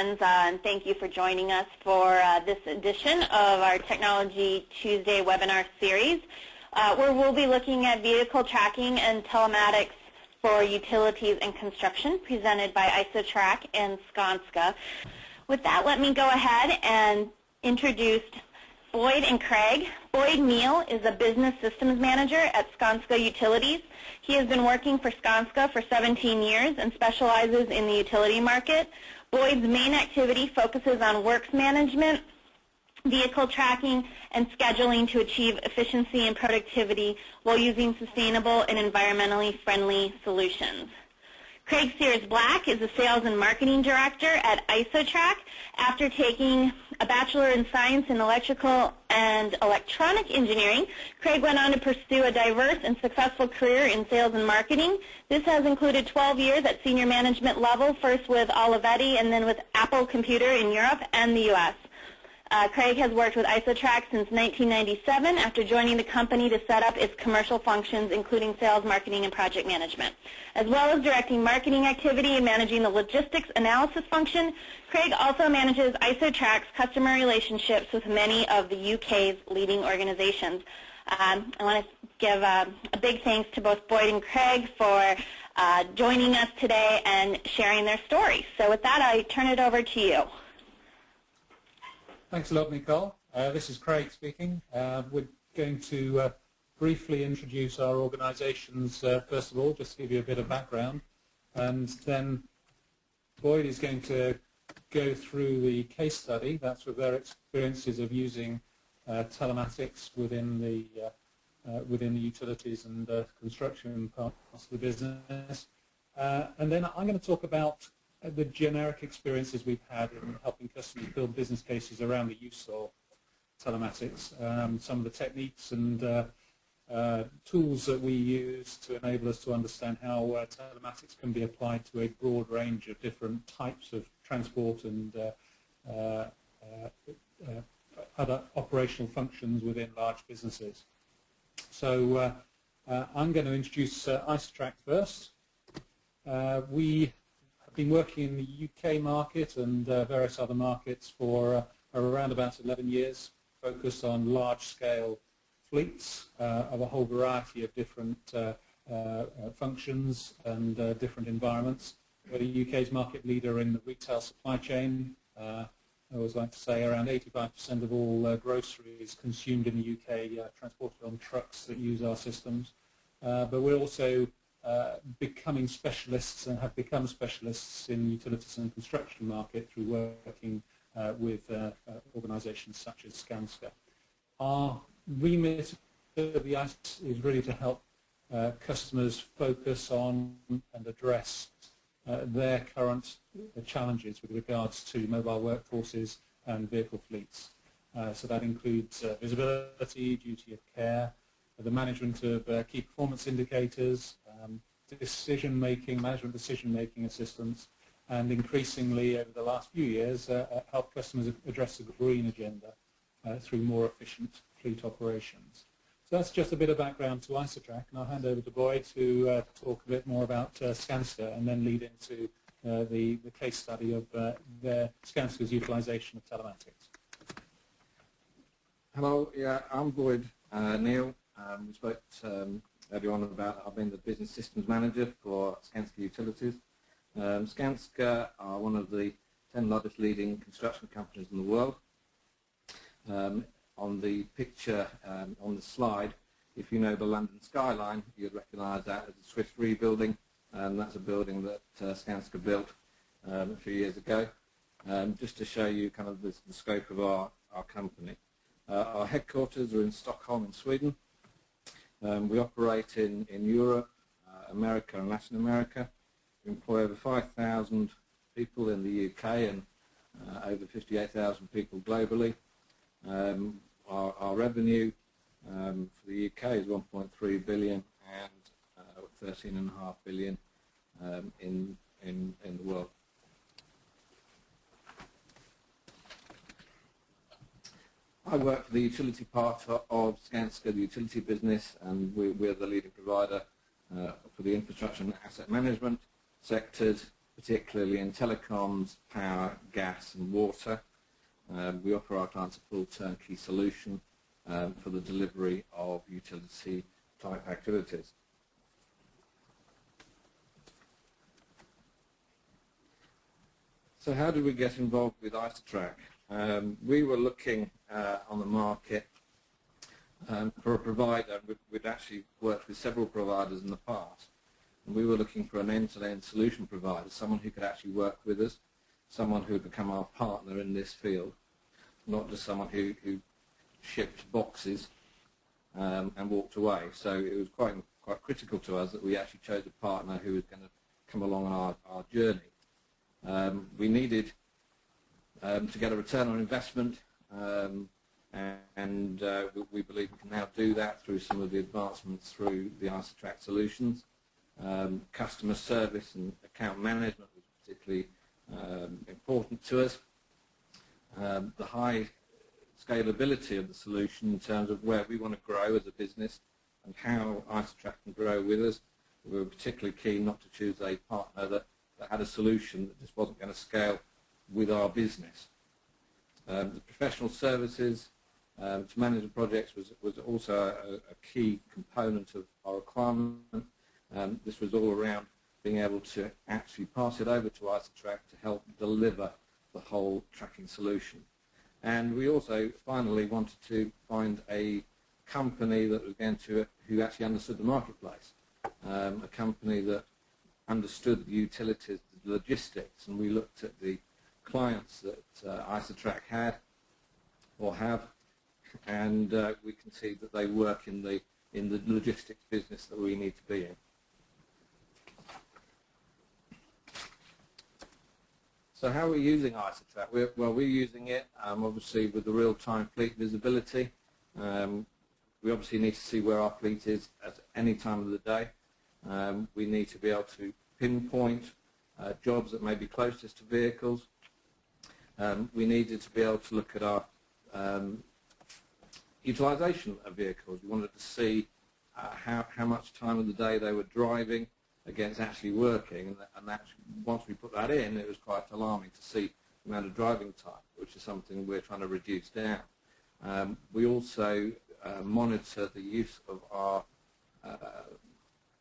friends, and thank you for joining us for this edition of our Technology Tuesday webinar series, where we'll be looking at vehicle tracking and telematics for utilities and construction, presented by Isotrak and Skanska. With that, let me go ahead and introduce Boyd and Craig. Boyd Neal is a business systems manager at Skanska Utilities. He has been working for Skanska for 17 years and specializes in the utility market. Boyd's main activity focuses on works management, vehicle tracking, and scheduling to achieve efficiency and productivity while using sustainable and environmentally friendly solutions. Craig Sears Black is a sales and marketing director at Isotrak. After taking a Bachelor in Science in Electrical and Electronic Engineering, Craig went on to pursue a diverse and successful career in sales and marketing. This has included 12 years at senior management level, first with Olivetti and then with Apple Computer in Europe and the U.S. Craig has worked with Isotrak since 1997 after joining the company to set up its commercial functions, including sales, marketing, and project management. As well as directing marketing activity and managing the logistics analysis function, Craig also manages Isotrak's customer relationships with many of the UK's leading organizations. I want to give a big thanks to both Boyd and Craig for joining us today and sharing their stories. So with that, I turn it over to you. Thanks a lot, Nicole. This is Craig speaking. We're going to briefly introduce our organizations first of all, just to give you a bit of background, and then Boyd is going to go through the case study. That's with their experiences of using telematics within the utilities and construction parts of the business. And then I'm going to talk about the generic experiences we've had in helping customers build business cases around the use of telematics, some of the techniques and tools that we use to enable us to understand how telematics can be applied to a broad range of different types of transport and other operational functions within large businesses. So I'm going to introduce Isotrak first. We been working in the UK market and various other markets for around about 11 years, focused on large-scale fleets of a whole variety of different functions and different environments. We're the UK's market leader in the retail supply chain. I always like to say around 85% of all groceries consumed in the UK transported on trucks that use our systems. But we're also becoming specialists and have become specialists in the utilities and construction market through working with organisations such as Skanska. Our remit of the ICE is really to help customers focus on and address their current challenges with regards to mobile workforces and vehicle fleets. So that includes visibility, duty of care, the management of key performance indicators, management decision-making assistance, and increasingly over the last few years help customers address the green agenda through more efficient fleet operations. So that's just a bit of background to Isotrak, and I'll hand over to Boyd to talk a bit more about Skanska and then lead into the case study of Skanska's utilisation of telematics. Hello, yeah, I'm Boyd Neal. We spoke earlier on about I've been the business systems manager for Skanska Utilities. Skanska are one of the 10 largest leading construction companies in the world. On the picture on the slide, if you know the London skyline, you'd recognise that as the Swiss Re building, and that's a building that Skanska built a few years ago, just to show you kind of the scope of our company. Our headquarters are in Stockholm in Sweden. We operate in Europe, America and Latin America. We employ over 5,000 people in the UK and over 58,000 people globally. Our revenue for the UK is 1.3 billion and 13.5 billion in the world. I work for the utility part of Skanska, the utility business, and we're the leading provider for the infrastructure and asset management sectors particularly in telecoms, power, gas and water. We offer our clients a full turnkey solution for the delivery of utility type activities. So how did we get involved with Isotrak? We were looking on the market for a provider. We'd actually worked with several providers in the past, and we were looking for an end-to-end solution provider, someone who could actually work with us, someone who would become our partner in this field, not just someone who shipped boxes and walked away. So it was quite critical to us that we actually chose a partner who was going to come along on our journey. We needed to get a return on investment, and we believe we can now do that through some of the advancements through the Isotrak solutions. Customer service and account management was particularly important to us. The high scalability of the solution in terms of where we want to grow as a business and how Isotrak can grow with us. We were particularly keen not to choose a partner that had a solution that just wasn't going to scale with our business. The professional services to manage the projects was also a key component of our requirement. This was all around being able to actually pass it over to Isotrak to help deliver the whole tracking solution. And we also finally wanted to find a company that was going to, who actually understood the marketplace, a company that understood the utilities, the logistics, and we looked at the clients that Isotrak had or have, and we can see that they work in the logistics business that we need to be in. So how are we using Isotrak? We're using it obviously with the real-time fleet visibility. We obviously need to see where our fleet is at any time of the day. We need to be able to pinpoint jobs that may be closest to vehicles. We needed to be able to look at our utilisation of vehicles. We wanted to see how much time of the day they were driving against actually working, and that, once we put that in, it was quite alarming to see the amount of driving time, which is something we're trying to reduce down. We also monitor the use of our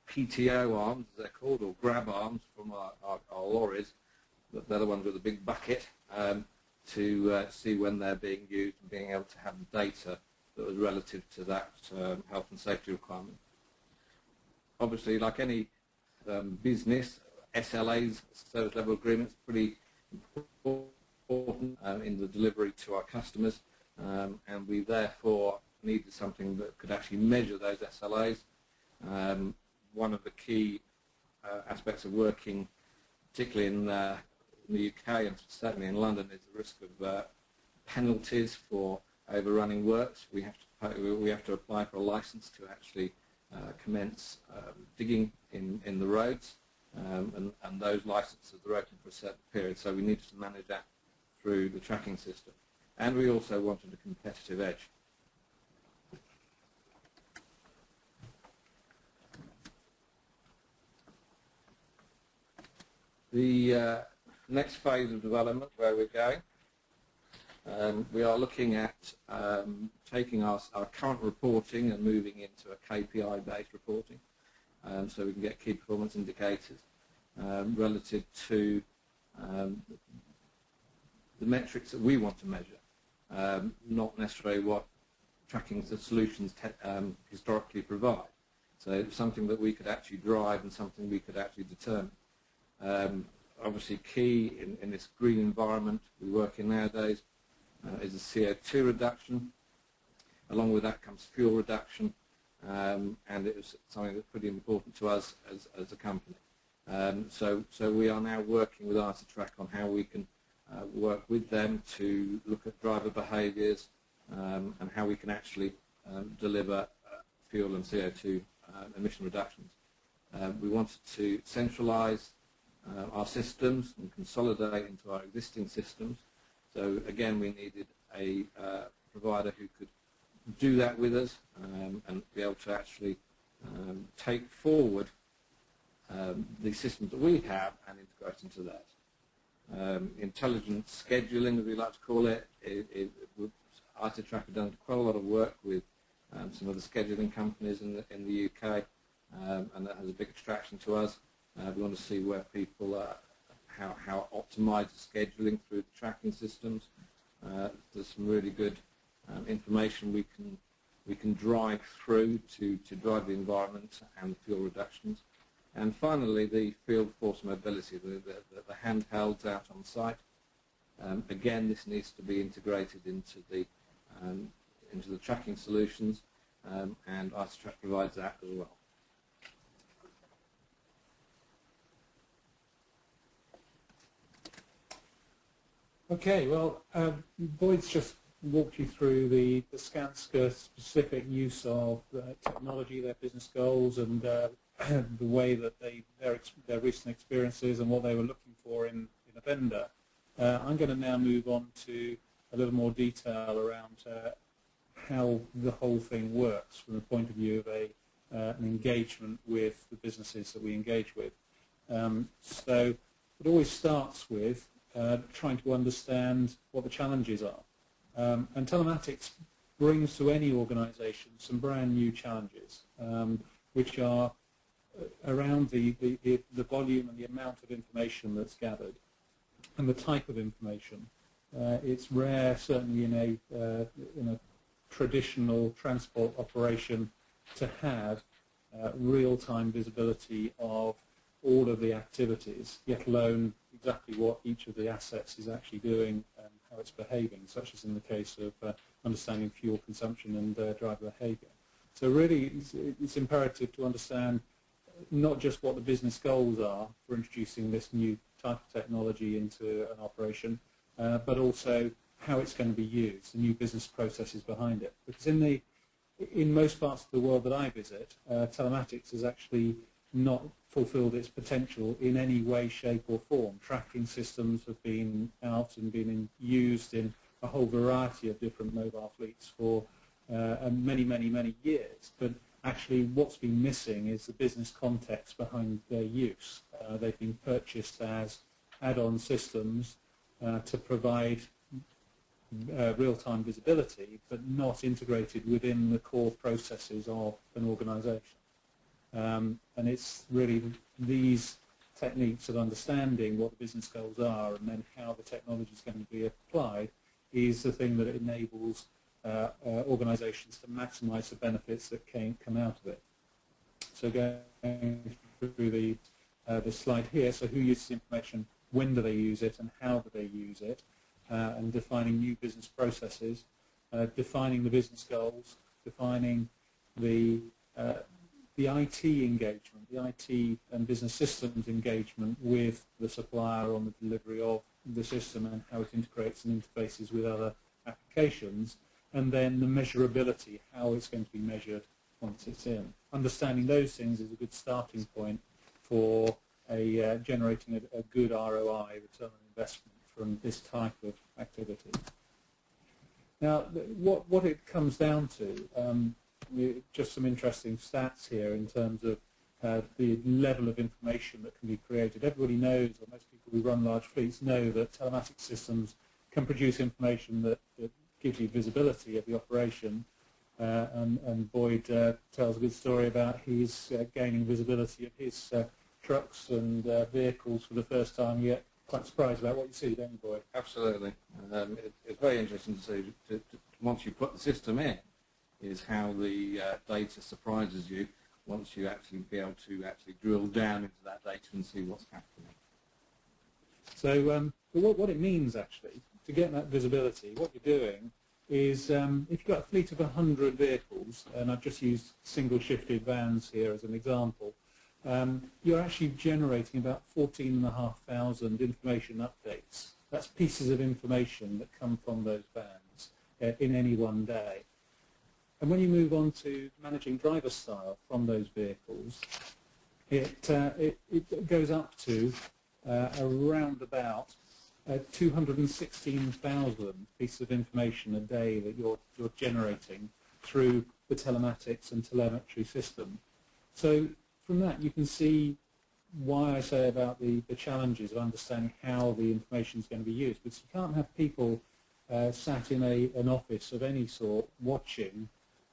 PTO arms, as they're called, or grab arms from our lorries. They're the ones with a big bucket, to see when they're being used and being able to have the data that was relative to that health and safety requirement. Obviously, like any business, SLAs, service level agreements, pretty important in the delivery to our customers, and we therefore needed something that could actually measure those SLAs. One of the key aspects of working, particularly in the UK and certainly in London, is the risk of penalties for overrunning works. We have to apply for a license to actually commence digging in the roads, and those licenses are open for a certain period, so we needed to manage that through the tracking system. And we also wanted a competitive edge. The next phase of development, where we're going, we are looking at taking our current reporting and moving into a KPI-based reporting, so we can get key performance indicators relative to the metrics that we want to measure, not necessarily what tracking solutions historically provide. So it's something that we could actually drive and something we could actually determine. Obviously key in this green environment we work in nowadays is the CO2 reduction. Along with that comes fuel reduction, and it was something that's pretty important to us as a company. So we are now working with Isotrak on how we can work with them to look at driver behaviours and how we can actually deliver fuel and CO2 emission reductions. We wanted to centralise our systems and consolidate into our existing systems. So again, we needed a provider who could do that with us and be able to actually take forward the systems that we have and integrate into that. Intelligent scheduling, as we like to call it, Isotrak have done quite a lot of work with some of the scheduling companies in the UK, and that has a big attraction to us. We want to see where people are, how optimised scheduling through the tracking systems. There's some really good information we can drive through to drive the environment and the fuel reductions. And finally, the field force mobility, the handhelds out on site. Again, this needs to be integrated into the tracking solutions, and Isotrak provides that as well. Okay, well, Boyd's just walked you through the Skanska specific use of technology, their business goals, and the way that their recent experiences and what they were looking for in a vendor. I'm going to now move on to a little more detail around how the whole thing works from the point of view of an engagement with the businesses that we engage with. So it always starts with trying to understand what the challenges are. And telematics brings to any organisation some brand new challenges, which are around the volume and the amount of information that's gathered and the type of information. It's rare, certainly in a traditional transport operation, to have real-time visibility of all of the activities, let alone exactly what each of the assets is actually doing and how it's behaving, such as in the case of understanding fuel consumption and driver behaviour. So really it's imperative to understand not just what the business goals are for introducing this new type of technology into an operation, but also how it's going to be used, the new business processes behind it. Because in most parts of the world that I visit, telematics has actually not fulfilled its potential in any way, shape or form. Tracking systems have been out and been used in a whole variety of different mobile fleets for many, many, many years. But actually what's been missing is the business context behind their use. They've been purchased as add-on systems to provide real-time visibility, but not integrated within the core processes of an organisation. And it's really these techniques of understanding what the business goals are and then how the technology is going to be applied is the thing that enables organisations to maximise the benefits that can come out of it. So going through the slide here, so who uses information, when do they use it, and how do they use it, and defining new business processes, defining the business goals, defining the IT engagement, the IT and business systems engagement with the supplier on the delivery of the system and how it integrates and interfaces with other applications, and then the measurability, how it's going to be measured once it's in. Understanding those things is a good starting point for generating a good ROI, return on investment, from this type of activity. Now, what it comes down to, just some interesting stats here in terms of the level of information that can be created. Everybody knows, or most people who run large fleets know, that telematics systems can produce information that gives you visibility of the operation, and Boyd tells a good story about his gaining visibility of his trucks and vehicles for the first time. You get quite surprised about what you see, don't you, Boyd? Absolutely. It's very interesting to see, once you put the system in, is how the data surprises you once you actually be able to actually drill down into that data and see what's happening. So what it means actually, to get that visibility, what you're doing is, if you've got a fleet of 100 vehicles, and I've just used single-shifted vans here as an example, you're actually generating about 14,500 information updates. That's pieces of information that come from those vans in any one day. And when you move on to managing driver style from those vehicles, it goes up to around about 216,000 pieces of information a day that you're generating through the telematics and telemetry system. So from that you can see why I say about the challenges of understanding how the information is going to be used. Because you can't have people sat in an office of any sort watching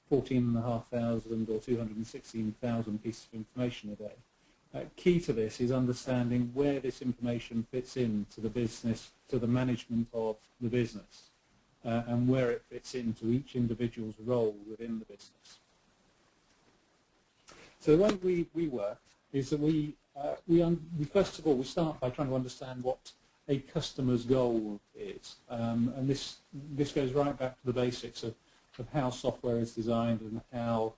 14,500 or 216,000 pieces of information a day. Key to this is understanding where this information fits into the business, to the management of the business, and where it fits into each individual's role within the business. So the way we work is that we first of all, we start by trying to understand what a customer's goal is. And this goes right back to the basics of how software is designed and how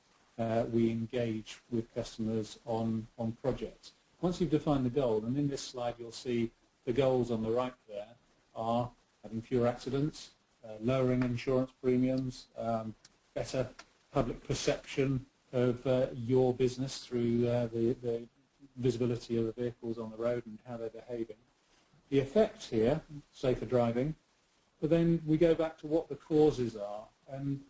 we engage with customers on projects. Once you've defined the goal, and in this slide you'll see the goals on the right there are having fewer accidents, lowering insurance premiums, better public perception of your business through the visibility of the vehicles on the road and how they're behaving. The effect here, safer driving, but then we go back to what the causes are, and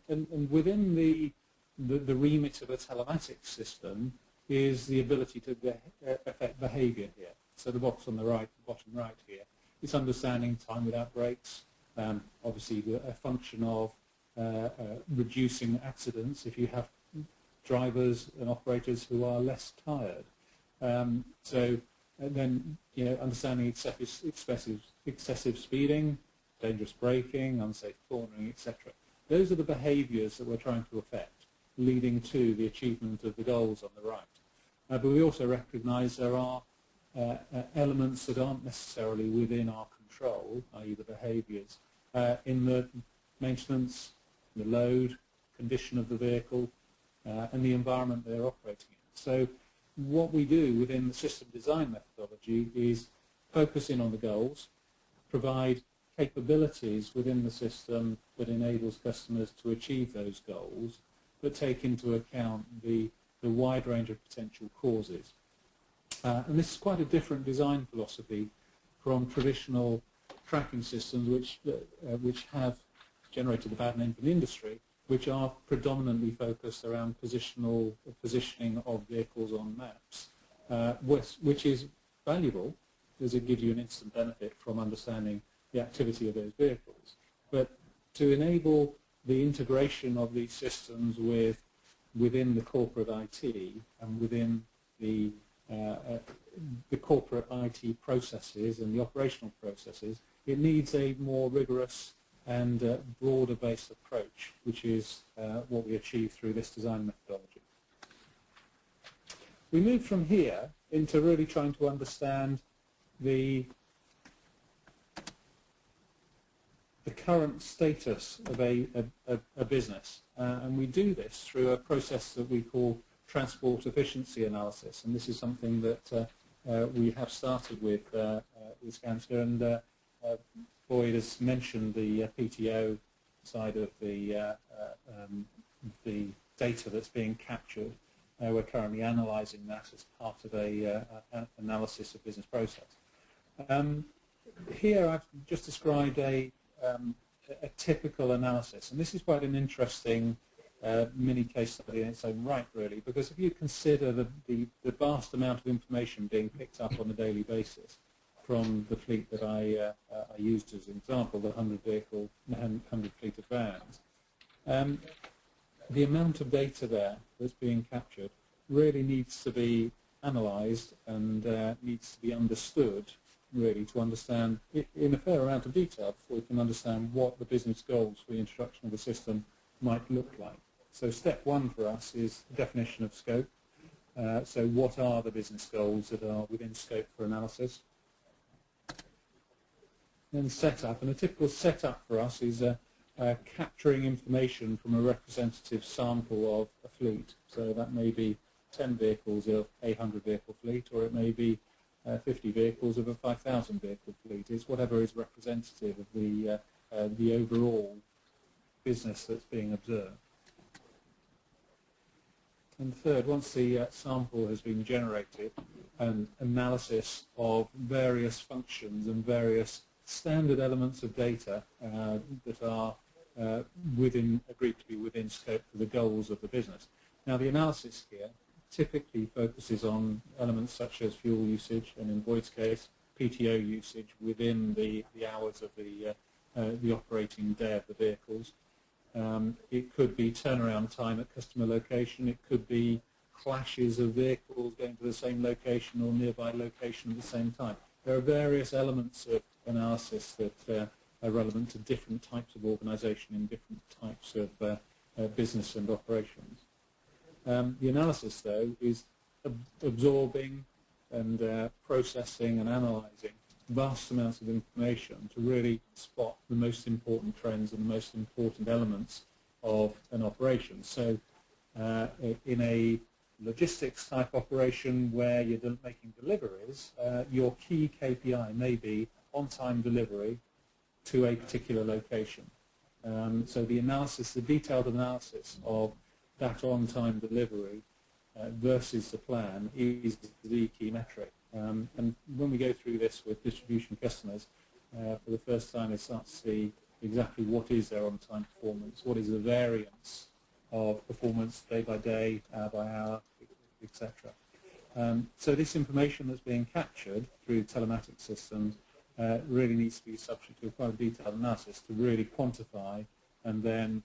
within the remit of a telematics system is the ability to affect behaviour here. So the box on the right, bottom right here, it's understanding time without brakes, obviously a function of reducing accidents if you have drivers and operators who are less tired. And then, understanding excessive speeding, dangerous braking, unsafe cornering, etc. Those are the behaviours that we're trying to affect, leading to the achievement of the goals on the right. But we also recognise there are elements that aren't necessarily within our control, i.e. the behaviours, in the maintenance, the load, condition of the vehicle, and the environment they're operating in. So what we do within the system design methodology is focus in on the goals, provide capabilities within the system that enables customers to achieve those goals, but take into account the wide range of potential causes. And this is quite a different design philosophy from traditional tracking systems which have generated a bad name for the industry, which are predominantly focused around positioning of vehicles on maps, which is valuable because it gives you an instant benefit from understanding the activity of those vehicles. But to enable the integration of these systems within the corporate IT and within the corporate IT processes and the operational processes, it needs a more rigorous and broader-based approach, which is what we achieve through this design methodology. We move from here into really trying to understand the current status of a business, and we do this through a process that we call transport efficiency analysis, and this is something that we have started with Skanska, and Boyd has mentioned the PTO side of the data that's being captured. We're currently analysing that as part of an analysis of business process. Here I've just described a typical analysis, and this is quite an interesting mini case study in its own right, really, because if you consider the vast amount of information being picked up on a daily basis from the fleet that I used as an example, the 100 fleet of vans, the amount of data there that's being captured really needs to be analysed and needs to be understood, really, to understand in a fair amount of detail before we can understand what the business goals for the introduction of the system might look like. So step one for us is the definition of scope. So what are the business goals that are within scope for analysis? Then setup, and a typical setup for us is capturing information from a representative sample of a fleet. So that may be 10 vehicles of a 100 vehicle fleet, or it may be 50 vehicles of a 5,000 vehicle fleet. It's whatever is representative of the overall business that's being observed. And third, once the sample has been generated, an analysis of various functions and various standard elements of data that are agreed to be within scope for the goals of the business. Now, the analysis here typically focuses on elements such as fuel usage and, in Boyd's case, PTO usage within the hours of the operating day of the vehicles. It could be turnaround time at customer location. It could be clashes of vehicles going to the same location or nearby location at the same time. There are various elements of analysis that are relevant to different types of organisation in different types of business and operations. The analysis, though, is absorbing and processing and analysing vast amounts of information to really spot the most important trends and the most important elements of an operation. So in a logistics type operation where you're making deliveries, your key KPI may be on-time delivery to a particular location. So the analysis, the detailed analysis of that on-time delivery versus the plan is the key metric. And when we go through this with distribution customers, for the first time they start to see exactly what is their on-time performance, what is the variance of performance day by day, hour by hour, etc. So this information that's being captured through telematics systems really needs to be subject to quite a detailed analysis to really quantify and then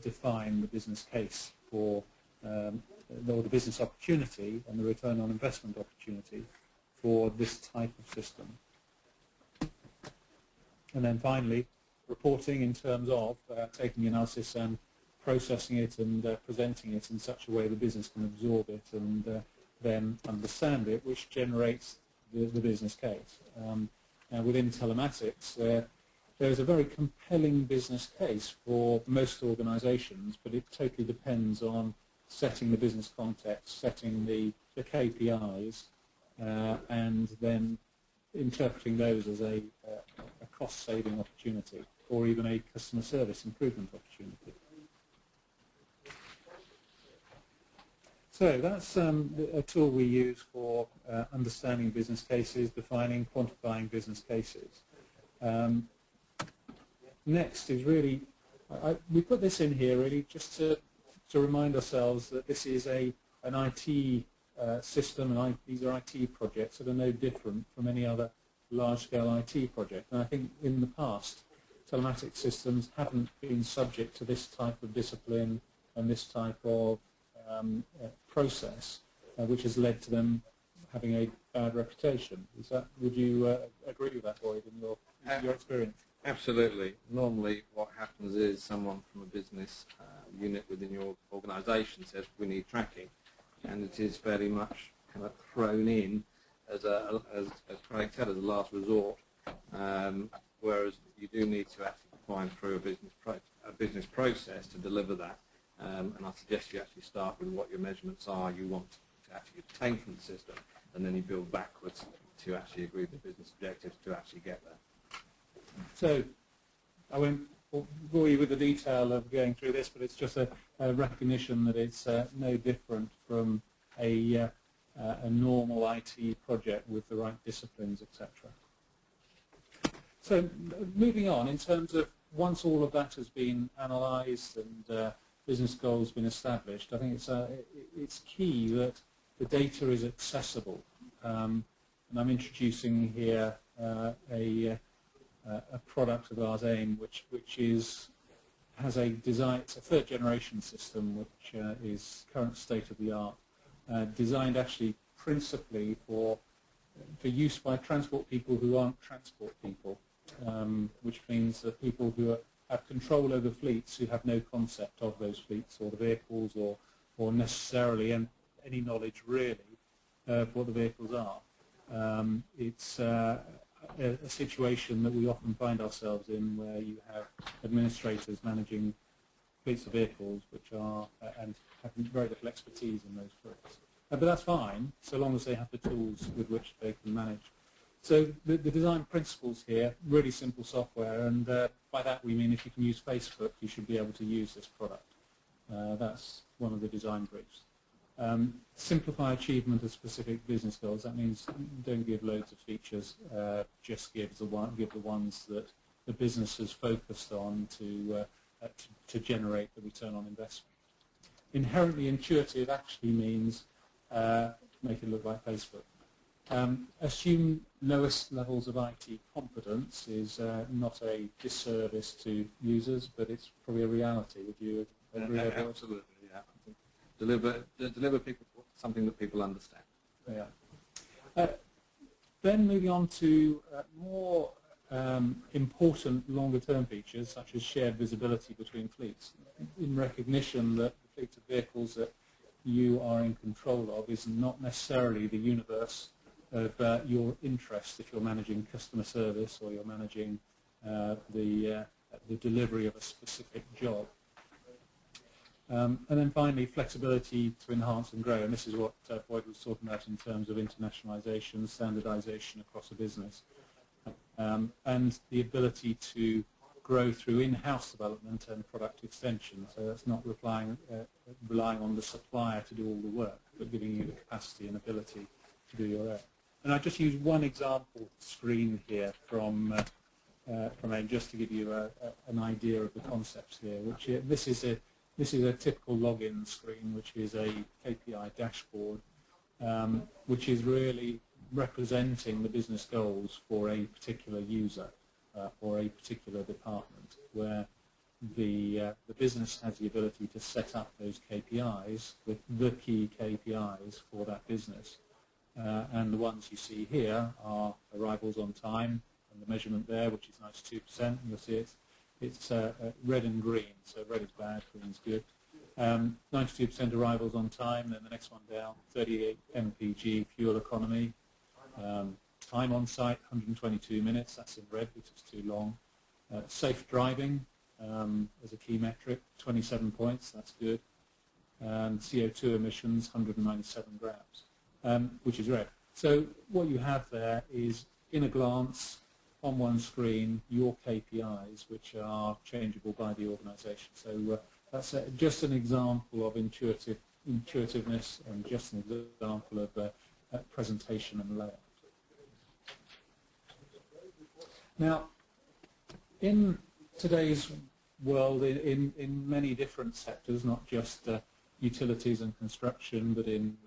define the business case for or the business opportunity and the return on investment opportunity for this type of system. And then finally, reporting in terms of taking the analysis and processing it and presenting it in such a way the business can absorb it and then understand it, which generates the business case. Within telematics, there is a very compelling business case for most organisations, but it totally depends on setting the business context, setting the KPIs, and then interpreting those as a cost-saving opportunity or even a customer service improvement opportunity. So that's a tool we use for understanding business cases, defining, quantifying business cases. Next is really, we put this in here really just to remind ourselves that this is an IT system, and these are IT projects that are no different from any other large-scale IT project. And I think in the past, telematics systems haven't been subject to this type of discipline and this type of process, which has led to them having a bad reputation. Would you agree with that, Boyd, in your experience? Absolutely. Normally what happens is someone from a business unit within your organisation says we need tracking, and it is very much kind of thrown in as Craig said, as a last resort, whereas you do need to actually define through a business process to deliver that. And I suggest you actually start with what your measurements are you want to actually obtain from the system, and then you build backwards to actually agree the business objectives to actually get there. So I won't bore you with the detail of going through this, but it's just a recognition that it's no different from a normal IT project with the right disciplines, etc. So moving on, in terms of once all of that has been analysed and business goals been established, I think it's key that the data is accessible. And I'm introducing here a product of ours, AIM, which has a design. It's a third-generation system, which is current state-of-the-art, designed actually principally for use by transport people who aren't transport people, which means that people who have control over fleets who have no concept of those fleets or the vehicles or necessarily any knowledge really of what the vehicles are. It's a situation that we often find ourselves in, where you have administrators managing fleets of vehicles which are and have very little expertise in those fleets. But that's fine, so long as they have the tools with which they can manage. So the design principles here, really simple software, and by that we mean if you can use Facebook, you should be able to use this product. That's one of the design briefs. Simplify achievement of specific business goals. That means don't give loads of features, just give the ones that the business has focused on to generate the return on investment. Inherently intuitive actually means make it look like Facebook. Assume lowest levels of IT competence is not a disservice to users, but it's probably a reality. Would you agree? Absolutely, yeah. Deliver people something that people understand. Yeah. Then moving on to more important longer-term features, such as shared visibility between fleets, in recognition that the fleet of vehicles that you are in control of is not necessarily the universe of your interest if you're managing customer service or you're managing the delivery of a specific job. And then finally, flexibility to enhance and grow, and this is what Boyd was talking about in terms of internationalization, standardization across a business, and the ability to grow through in-house development and product extension. So that's not relying on the supplier to do all the work, but giving you the capacity and ability to do your own. And I just use one example screen here from AIM just to give you an idea of the concepts here. This is a typical login screen, which is a KPI dashboard, which is really representing the business goals for a particular user or a particular department, where the business has the ability to set up those KPIs with the key KPIs for that business. And the ones you see here are arrivals on time, and the measurement there, which is 92%, and you'll see it's red and green, so red is bad, green is good. 92% arrivals on time, then the next one down, 38 mpg fuel economy. Time on site, 122 minutes, that's in red, which is too long. Safe driving as a key metric, 27 points, that's good. And CO2 emissions, 197 grams, which is red. So what you have there is, in a glance, on one screen, your KPIs, which are changeable by the organisation. So that's just an example of intuitiveness and just an example of presentation and layout. Now, in today's world, in many different sectors, not just utilities and construction, but in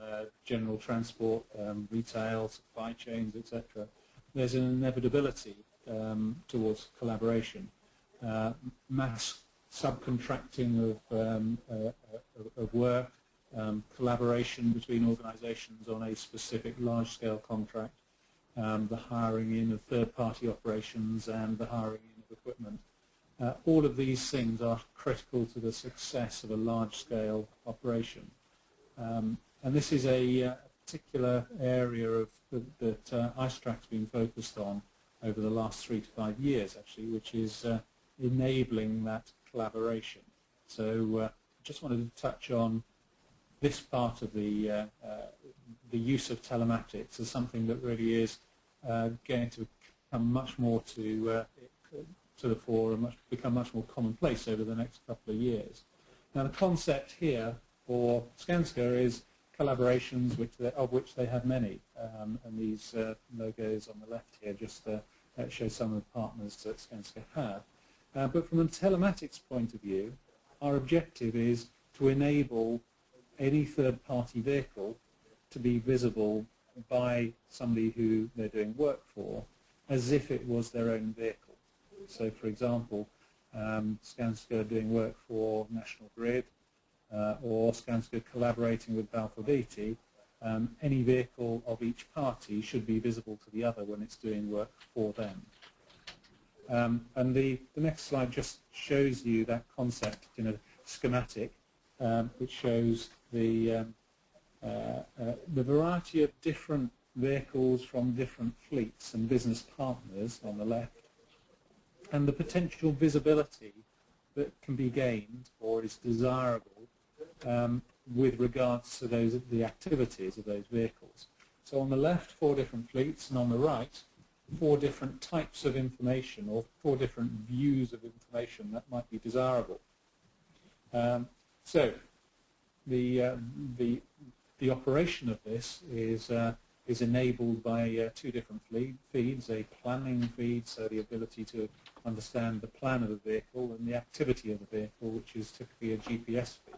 general transport, retail, supply chains, etc., there's an inevitability towards collaboration. Mass subcontracting of work, collaboration between organisations on a specific large-scale contract, the hiring in of third-party operations and the hiring in of equipment. All of these things are critical to the success of a large-scale operation. And this is a particular area that Isotrak's been focused on over the last 3 to 5 years, actually, which is enabling that collaboration. So I just wanted to touch on this part of the use of telematics as something that really is going to come much more to the fore and become much more commonplace over the next couple of years. Now, the concept here for Skanska is collaborations, of which they have many, and these logos on the left here just show some of the partners that Skanska have. But from a telematics point of view, our objective is to enable any third-party vehicle to be visible by somebody who they're doing work for as if it was their own vehicle. So, for example, Skanska doing work for National Grid, or Skanska collaborating with Balfour Beatty, any vehicle of each party should be visible to the other when it's doing work for them. And the next slide just shows you that concept in a schematic, which shows the variety of different vehicles from different fleets and business partners on the left, and the potential visibility that can be gained or is desirable with regards to the activities of those vehicles. So on the left, 4 different fleets, and on the right, 4 different types of information or 4 different views of information that might be desirable. So the operation of this is enabled by 2 different feeds, a planning feed, so the ability to understand the plan of the vehicle, and the activity of the vehicle, which is typically a GPS feed.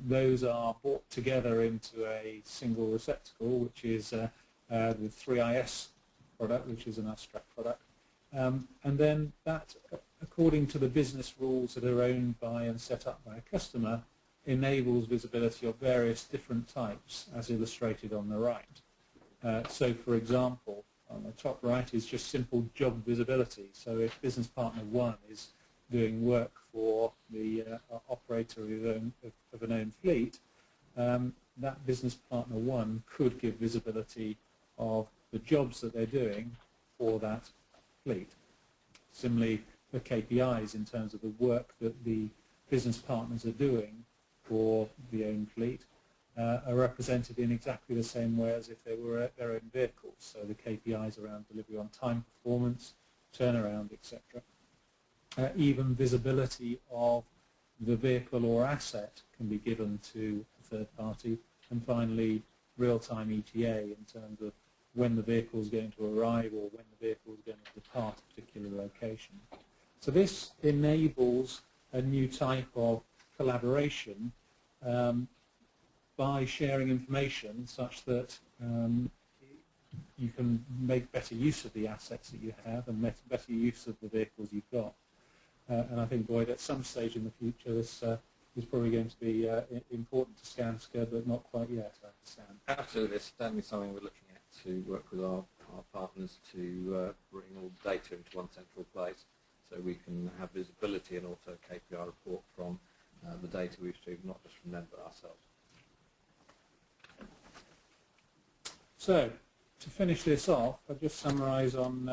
Those are brought together into a single receptacle, which is the 3IS product, which is an Isotrak product. And then that, according to the business rules that are owned by and set up by a customer, enables visibility of various different types, as illustrated on the right. So, for example, on the top right is just simple job visibility. So if business partner 1 is doing work for the operator of an owned fleet, that business partner 1 could give visibility of the jobs that they're doing for that fleet. Similarly, the KPIs in terms of the work that the business partners are doing for the owned fleet are represented in exactly the same way as if they were their own vehicles. So the KPIs around delivery on time, performance, turnaround, etc. Even visibility of the vehicle or asset can be given to a third party. And finally, real-time ETA in terms of when the vehicle is going to arrive or when the vehicle is going to depart a particular location. So this enables a new type of collaboration by sharing information such that you can make better use of the assets that you have and make better use of the vehicles you've got. And I think, Boyd, at some stage in the future, this is probably going to be important to Skanska, but not quite yet, I understand. Absolutely, it's certainly something we're looking at to work with our partners to bring all the data into one central place so we can have visibility and also a KPI report from the data we've received, not just from them but ourselves. So, to finish this off, I'll just summarise on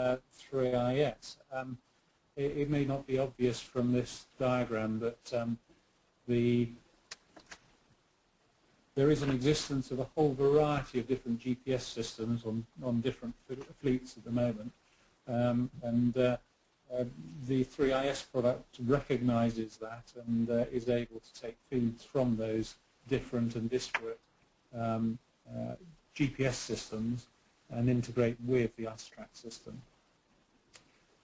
3IS. It may not be obvious from this diagram, but there is an existence of a whole variety of different GPS systems on different fleets at the moment, and the 3IS product recognises that and is able to take feeds from those different and disparate GPS systems and integrate with the Isotrak system.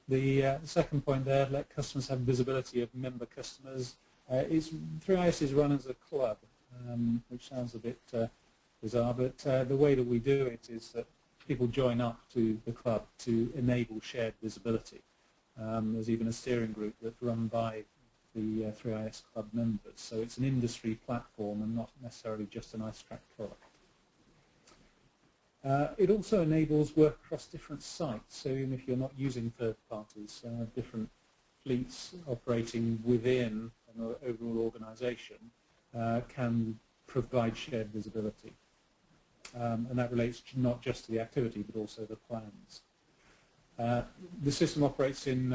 The second point there, let customers have visibility of member customers. 3IS is run as a club, which sounds a bit bizarre, but the way that we do it is that people join up to the club to enable shared visibility. There's even a steering group that's run by the 3IS club members, so it's an industry platform and not necessarily just an Isotrak product. It also enables work across different sites, so even if you're not using third parties, different fleets operating within an overall organisation can provide shared visibility. And that relates not just to the activity but also the plans. The system operates in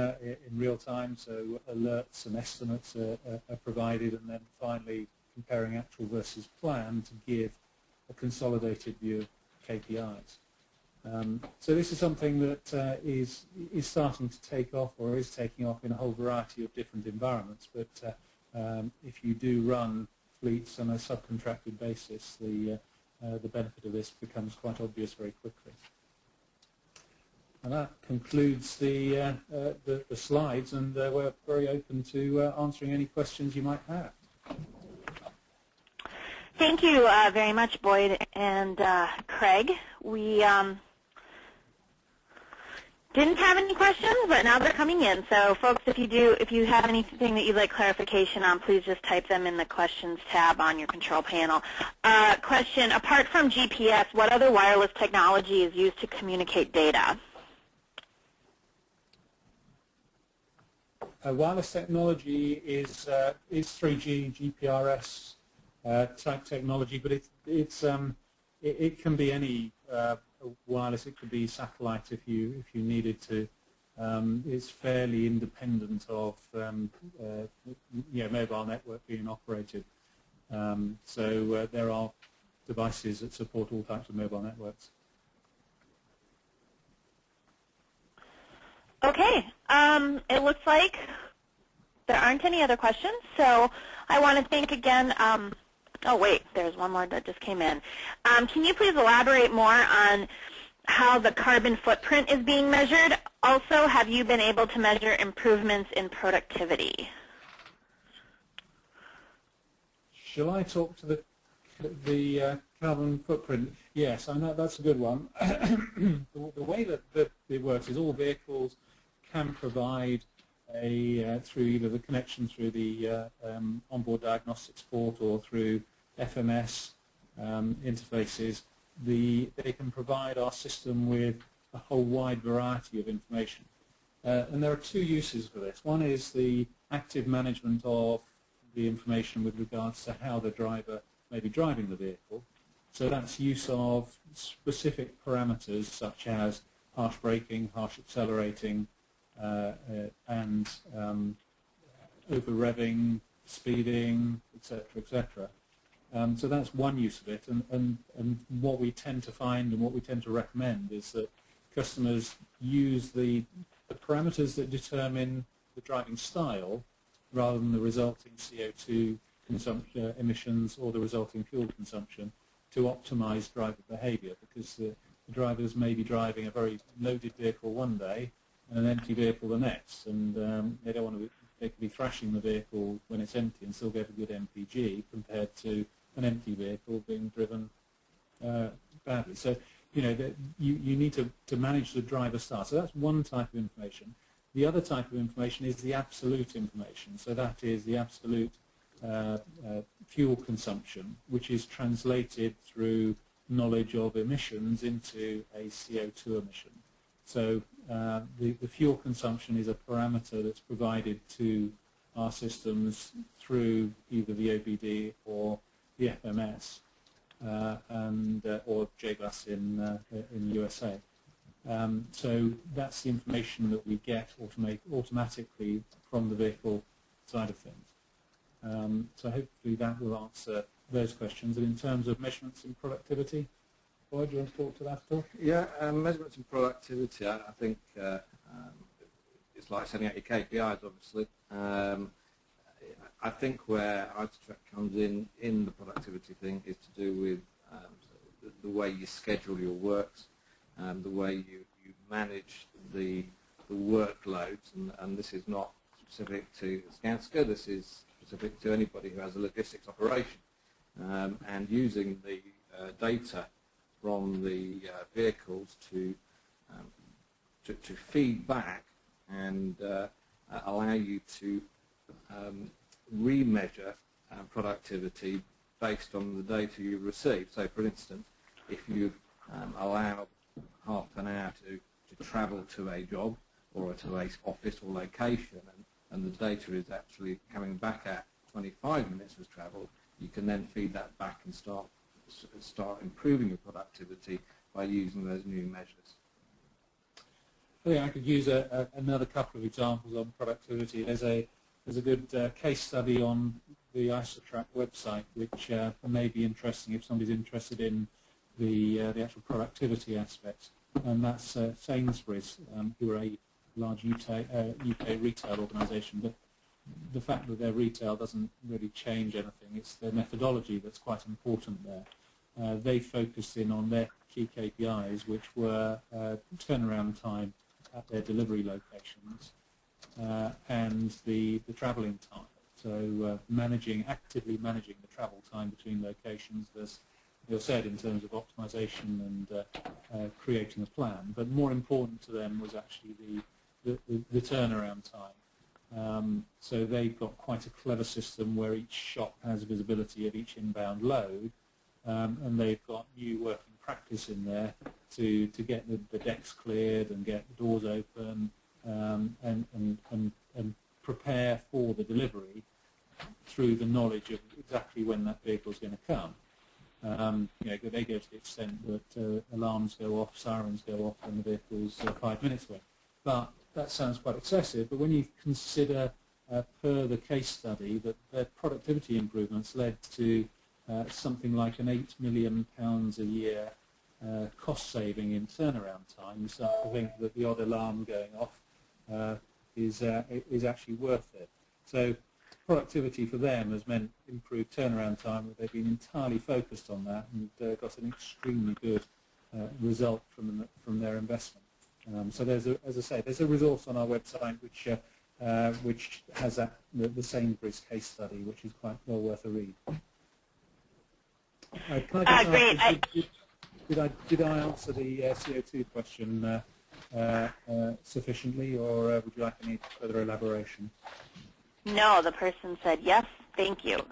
real time, so alerts and estimates are provided, and then finally comparing actual versus plan to give a consolidated view of KPIs. So this is something that is starting to take off, or is taking off, in a whole variety of different environments. But if you do run fleets on a subcontracted basis, the benefit of this becomes quite obvious very quickly. And that concludes the slides, and we're very open to answering any questions you might have. Thank you very much, Boyd and Craig. We didn't have any questions, but now they're coming in. So, folks, if you have anything that you'd like clarification on, please just type them in the questions tab on your control panel. Question: apart from GPS, what other wireless technology is used to communicate data? Wireless technology is 3G, GPRS. Type technology, but it can be any wireless. It could be satellite if you needed to. It's fairly independent of mobile network being operated. So there are devices that support all types of mobile networks. Okay. It looks like there aren't any other questions. So I want to thank again. Oh, wait, there's one more that just came in. Can you please elaborate more on how the carbon footprint is being measured? Also, have you been able to measure improvements in productivity? Shall I talk to the carbon footprint? Yes, I know that's a good one. The way that it works is all vehicles can provide through either the connection through the onboard diagnostics port or through FMS interfaces. They can provide our system with a whole wide variety of information. And there are two uses for this. One is the active management of the information with regards to how the driver may be driving the vehicle. So that's use of specific parameters such as harsh braking, harsh accelerating, and over revving, speeding, etc., etc. So that's one use of it, and what we tend to find and what we tend to recommend is that customers use the parameters that determine the driving style rather than the resulting CO2 consumption, emissions or the resulting fuel consumption to optimize driver behavior, because the drivers may be driving a very loaded vehicle one day and an empty vehicle the next, and they don't want to. They could be thrashing the vehicle when it's empty and still get a good MPG compared to an empty vehicle being driven badly. So, you know, you need to manage the driver style. So that's one type of information. The other type of information is the absolute information. So that is the absolute fuel consumption, which is translated through knowledge of emissions into a CO2 emission. So the fuel consumption is a parameter that's provided to our systems through either the OBD or the FMS or JGLAS in the USA. So that's the information that we get automatically from the vehicle side of things. So hopefully that will answer those questions. And in terms of measurements in productivity, Boyd, do you want to talk to that at all? Yeah, measurements in productivity, I think it's like setting out your KPIs, obviously. I think where Isotrak comes in the productivity thing is to do with the way you schedule your works, the way you manage the workloads, and this is not specific to Skanska, this is specific to anybody who has a logistics operation, and using the data from the vehicles to feed back and allow you to remeasure productivity based on the data you receive. So, for instance, if you allow half an hour to travel to a job or to an office or location, and the data is actually coming back at 25 minutes was travelled, you can then feed that back and start improving your productivity by using those new measures. I think I could use another couple of examples on productivity. There's a good case study on the Isotrak website, which may be interesting if somebody's interested in the actual productivity aspects, and that's Sainsbury's, who are a large UK retail organisation, but the fact that their retail doesn't really change anything. It's their methodology that's quite important there. They focused in on their key KPIs, which were turnaround time at their delivery locations and the travelling time. So actively managing the travel time between locations, as Neal said, in terms of optimization and creating a plan. But more important to them was actually the turnaround time. So they've got quite a clever system where each shop has visibility of each inbound load, and they've got new working practice in there to get the decks cleared and get the doors open and prepare for the delivery through the knowledge of exactly when that vehicle is going to come. They go to the extent that alarms go off, sirens go off when the vehicle's 5 minutes away. But that sounds quite excessive, but when you consider per the case study that their productivity improvements led to something like an £8 million a year cost saving in turnaround time, you start to think that the odd alarm going off is actually worth it. So productivity for them has meant improved turnaround time. They've been entirely focused on that and got an extremely good result from their investment. So as I say, there's a resource on our website which has the Sainsbury's case study, which is quite well worth a read. Can I just Great. ask, did I answer the CO2 question sufficiently, or would you like any further elaboration? No, the person said yes, thank you.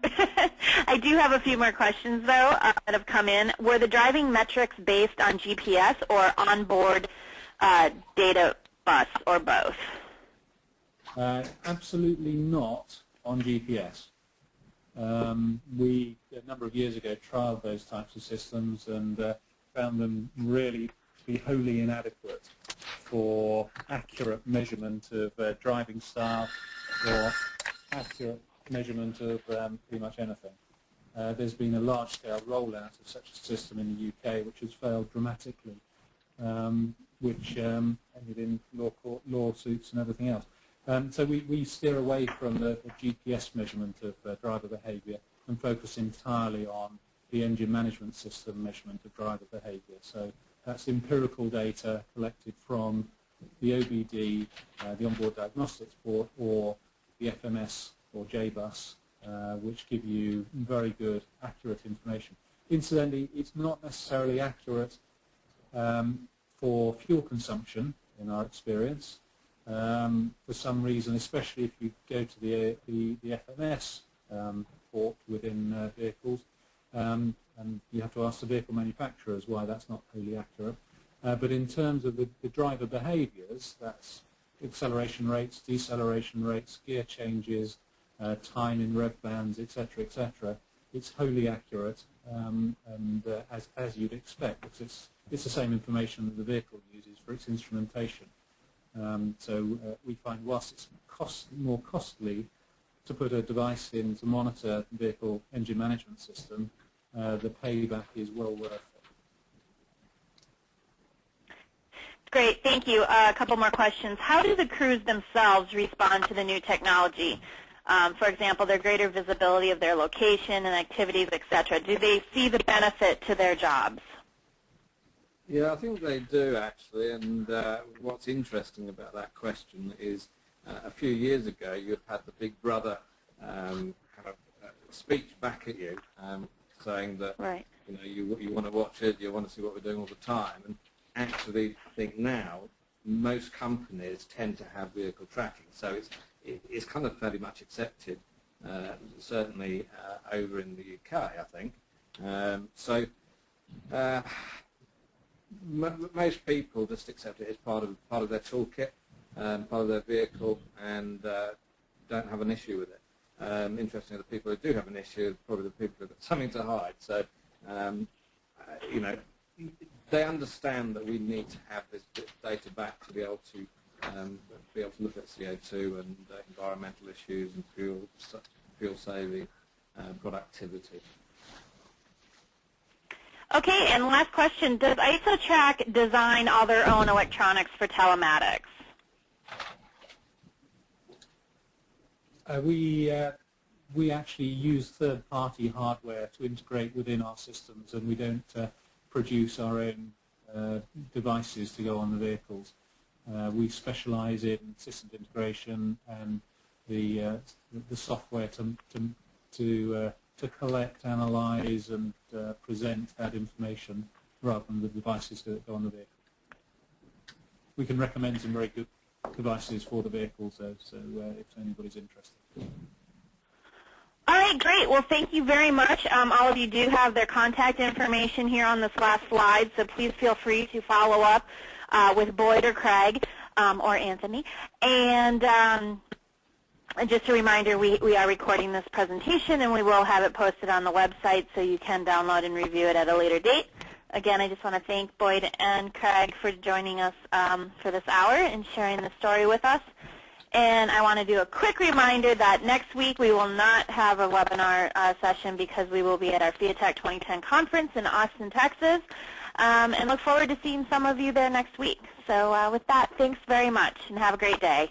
I do have a few more questions, though, that have come in. Were the driving metrics based on GPS or onboard data bus, or both? Absolutely not on GPS. We, a number of years ago, trialled those types of systems and found them really to be wholly inadequate for accurate measurement of driving style or accurate measurement of pretty much anything. There's been a large-scale rollout of such a system in the UK, which has failed dramatically, which ended in lawsuits and everything else. So we steer away from the GPS measurement of driver behaviour and focus entirely on the engine management system measurement of driver behaviour. So that's empirical data collected from the OBD, the onboard diagnostics board, or the FMS or JBus, which give you very good, accurate information. Incidentally, it's not necessarily accurate for fuel consumption, in our experience. For some reason, especially if you go to the FMS port within vehicles, and you have to ask the vehicle manufacturers why that's not wholly accurate. But in terms of the driver behaviours, that's acceleration rates, deceleration rates, gear changes, time in rev bands, etc., etc. It's wholly accurate, and as you'd expect, because it's the same information that the vehicle uses for its instrumentation. So we find whilst it's more costly to put a device in to monitor the vehicle engine management system, the payback is well worth it. Great, thank you. A couple more questions. How do the crews themselves respond to the new technology? For example, their greater visibility of their location and activities, etc. Do they see the benefit to their jobs? Yeah, I think they do, actually, and what's interesting about that question is a few years ago you had the Big Brother kind of speech back at you, saying that right. you want to watch it, you want to see what we're doing all the time, and actually I think now most companies tend to have vehicle tracking, so it's kind of fairly much accepted, certainly over in the UK, I think. Most people just accept it as part of their toolkit, part of their vehicle, and don't have an issue with it. Interestingly, the people who do have an issue are probably the people who've got something to hide. So, they understand that we need to have this data back to be able to look at CO2 and environmental issues and fuel saving, productivity. Okay, and last question, does Isotrak design all their own electronics for telematics? We actually use third-party hardware to integrate within our systems, and we don't produce our own devices to go on the vehicles. We specialise in systems integration and the software to collect, analyse, and present that information rather than the devices that go on the vehicle. We can recommend some very good devices for the vehicles, though, so if anybody's interested. All right, great. Well, thank you very much. All of you do have their contact information here on this last slide, so please feel free to follow up with Boyd or Craig or Anthony. And just a reminder, we are recording this presentation, and we will have it posted on the website so you can download and review it at a later date. Again, I just want to thank Boyd and Craig for joining us for this hour and sharing the story with us. And I want to do a quick reminder that next week we will not have a webinar session because we will be at our FIATEC 2010 conference in Austin, Texas, and look forward to seeing some of you there next week. So with that, thanks very much, and have a great day.